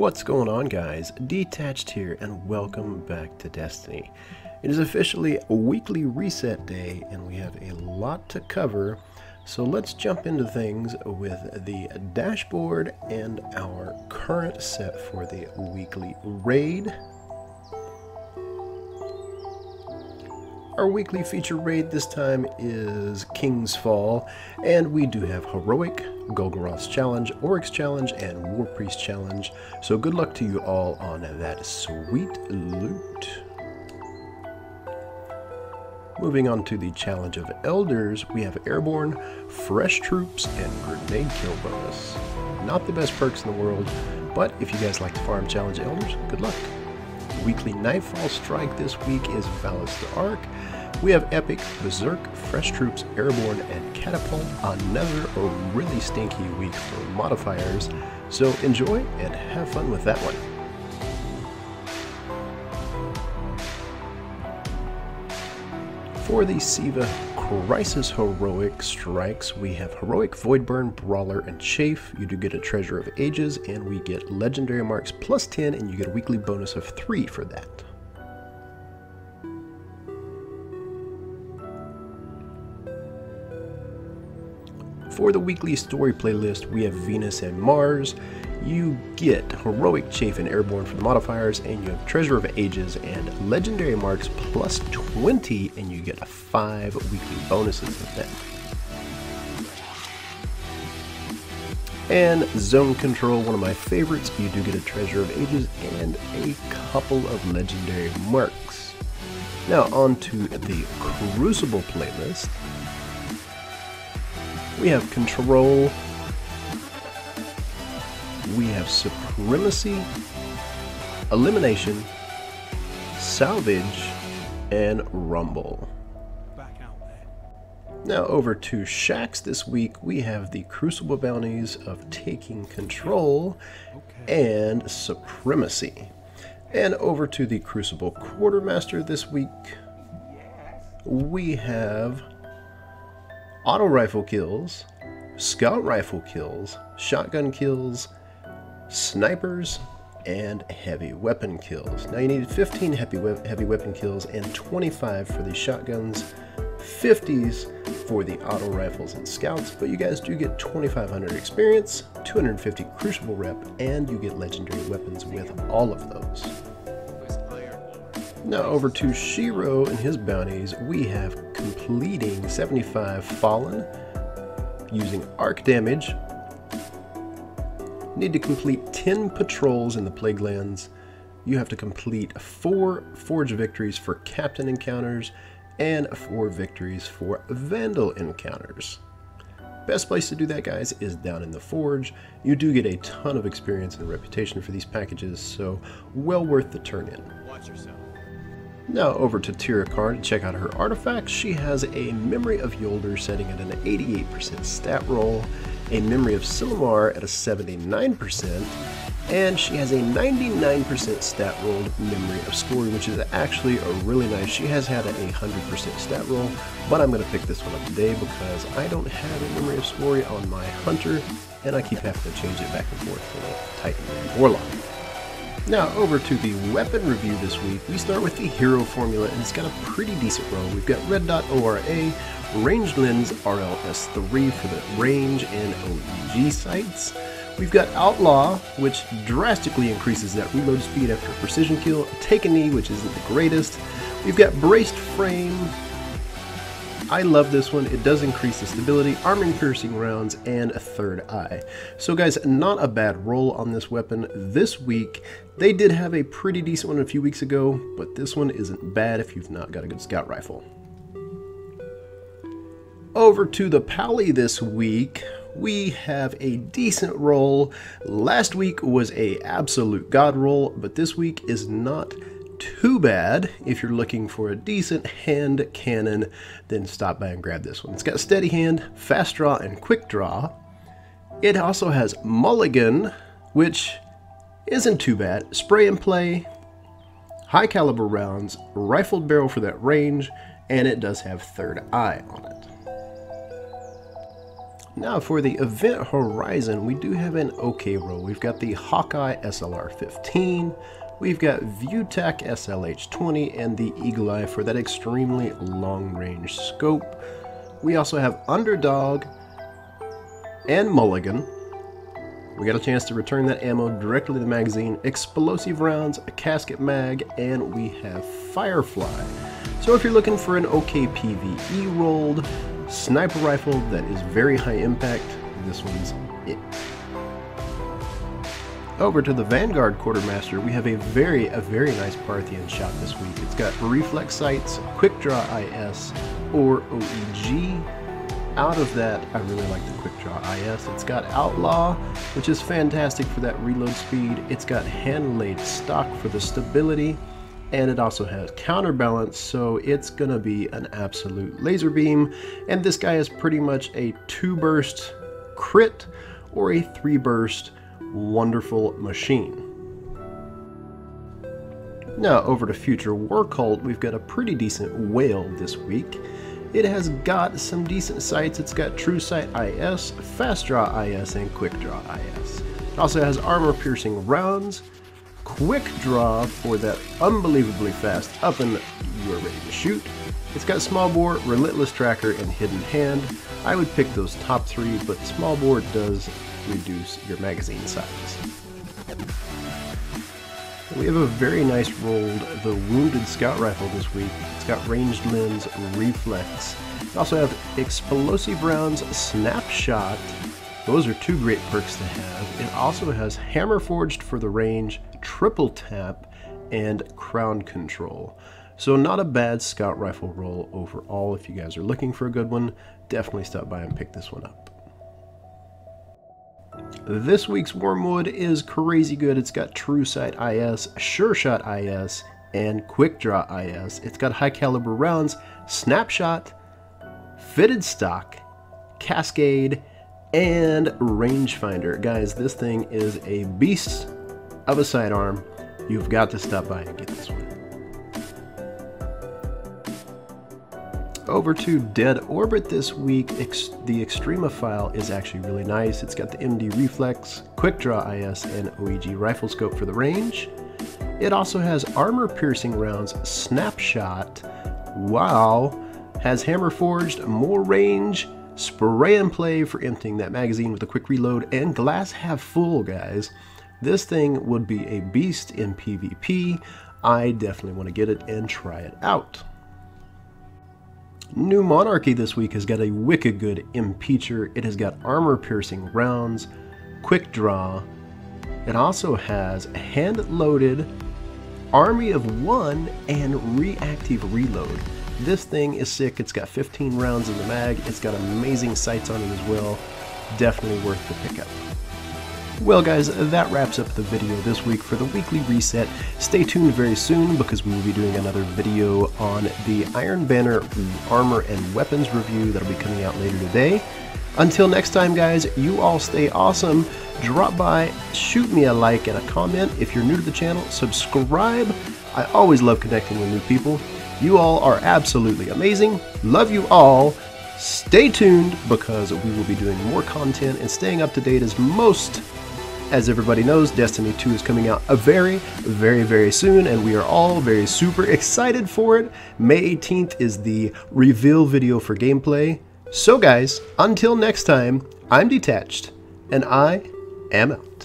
What's going on, guys? Detached here, and welcome back to Destiny. It is officially a weekly reset day, and we have a lot to cover, so let's jump into things with the dashboard and our current set for the weekly raid. Our weekly feature raid this time is Kingsfall, and we do have Heroic, Golgoroth's Challenge, Oryx Challenge, and War Priest Challenge, so good luck to you all on that sweet loot. Moving on to the Challenge of Elders, we have Airborne, Fresh Troops, and Grenade Kill bonus. Not the best perks in the world, but if you guys like to farm Challenge Elders, good luck. Weekly Nightfall strike this week is Valis the Ark. We have Epic, Berserk, Fresh Troops, Airborne, and Catapult. Another really stinky week for modifiers, so enjoy and have fun with that one. For the Siva Crisis Heroic strikes, we have Heroic, Voidburn, Brawler, and Chafe. You do get a Treasure of Ages, and we get Legendary Marks plus 10, and you get a weekly bonus of 3 for that. For the weekly story playlist, we have Venus and Mars. You get Heroic, Chafe, and Airborne for the modifiers, and you have Treasure of Ages and Legendary Marks plus 20, and you get 5 weekly bonuses with that. And Zone Control, one of my favorites, you do get a Treasure of Ages and a couple of Legendary Marks. Now on to the Crucible playlist. We have Control, we have Supremacy, Elimination, Salvage, and Rumble. Now over to Shacks this week, we have the Crucible Bounties of Taking Control and Supremacy. And over to the Crucible Quartermaster this week, we have Auto Rifle kills, Scout Rifle kills, Shotgun kills, Snipers, and Heavy Weapon kills. Now you need 15 heavy weapon kills and 25 for the shotguns, 50s for the auto rifles and scouts, but you guys do get 2,500 experience, 250 Crucible rep, and you get legendary weapons with all of those. Now over to Shiro and his bounties, we have completing 75 Fallen, using arc damage. Need to complete 10 patrols in the Plague Lands. You have to complete 4 Forge victories for Captain encounters and 4 victories for Vandal encounters. Best place to do that, guys, is down in the Forge. You do get a ton of experience and reputation for these packages, so well worth the turn in. Watch yourself. Now over to Tyra to check out her artifacts. She has a Memory of Yolder setting at an 88% stat roll, a Memory of Silmar at a 79%, and she has a 99% stat roll Memory of Story, which is actually a really nice. She has had a 100% stat roll, but I'm going to pick this one up today because I don't have a Memory of Story on my Hunter, and I keep having to change it back and forth for the Titan and Warlock. Now over to the weapon review this week. We start with the hero formula, and it's got a pretty decent roll. We've got Red Dot ORA, Ranged Lens RLS3 for the range and OEG sights. We've got Outlaw, which drastically increases that reload speed after a precision kill. Take a Knee, which isn't the greatest. We've got Braced Frame. I love this one. It does increase the stability, armor-piercing rounds, and a third eye. So guys, not a bad roll on this weapon this week. They did have a pretty decent one a few weeks ago, but this one isn't bad if you've not got a good scout rifle. Over to the Pally this week, we have a decent roll. Last week was a absolute god roll, but this week is not too bad. If you're looking for a decent hand cannon, then stop by and grab this one. It's got steady hand, fast draw, and quick draw. It also has mulligan, which isn't too bad. Spray and play, high caliber rounds, rifled barrel for that range, and it does have third eye on it. Now for the event horizon, we do have an okay roll. We've got the Hawkeye SLR-15, we've got ViewTech SLH-20, and the Eagle Eye for that extremely long-range scope. We also have Underdog and Mulligan. We got a chance to return that ammo directly to the magazine, explosive rounds, a casket mag, and we have Firefly. So if you're looking for an okay PvE rolled sniper rifle that is very high impact, this one's it. Over to the Vanguard Quartermaster, we have a very nice Parthian shot this week. It's got reflex sights, quick draw IS, or OEG. Out of that, I really like the quick draw IS. It's got Outlaw, which is fantastic for that reload speed. It's got hand laid stock for the stability, and it also has counterbalance, so it's gonna be an absolute laser beam. And this guy is pretty much a 2-burst crit or a 3-burst wonderful machine. Now over to Future War Cult, we've got a pretty decent whale this week. It has got some decent sights. It's got True Sight IS, Fast Draw IS, and Quick Draw IS. It also has armor piercing rounds, quick draw for that unbelievably fast up and you are ready to shoot. It's got small bore, relentless tracker, and hidden hand. I would pick those top 3, but small bore does reduce your magazine size. We have a very nice rolled the Wounded Scout Rifle this week. It's got ranged limbs, reflex. We also have explosive rounds, snapshot. Those are 2 great perks to have. It also has hammer forged for the range, triple tap, and crown control. So not a bad scout rifle roll overall. If you guys are looking for a good one, definitely stop by and pick this one up. This week's Wormwood is crazy good. It's got True Sight IS, Sure Shot IS, and Quick Draw IS. It's got high caliber rounds, snapshot, fitted stock, cascade, and rangefinder. Guys, this thing is a beast of a sidearm. You've got to stop by and get this one. Over to Dead Orbit this week, the Extremophile is actually really nice. It's got the MD Reflex, Quick Draw IS, and OEG rifle scope for the range. It also has armor piercing rounds, snapshot, wow, has hammer forged, more range, spray and play for emptying that magazine with a quick reload, and glass half full, guys. This thing would be a beast in PvP. I definitely want to get it and try it out. New Monarchy this week has got a wicked good impeacher. It has got armor piercing rounds, quick draw. It also has hand loaded, army of 1, and reactive reload. This thing is sick. It's got 15 rounds in the mag. It's got amazing sights on it as well. Definitely worth the pickup. Well guys, that wraps up the video this week for the weekly reset. Stay tuned very soon because we will be doing another video on the Iron Banner armor and weapons review that'll be coming out later today. Until next time guys, you all stay awesome. Drop by, shoot me a like and a comment. If you're new to the channel, subscribe. I always love connecting with new people. You all are absolutely amazing. Love you all. Stay tuned because we will be doing more content and staying up to date as everybody knows, Destiny 2 is coming out very soon, and we are all very super excited for it. May 18th is the reveal video for gameplay. So guys, until next time, I'm Detached, and I am out.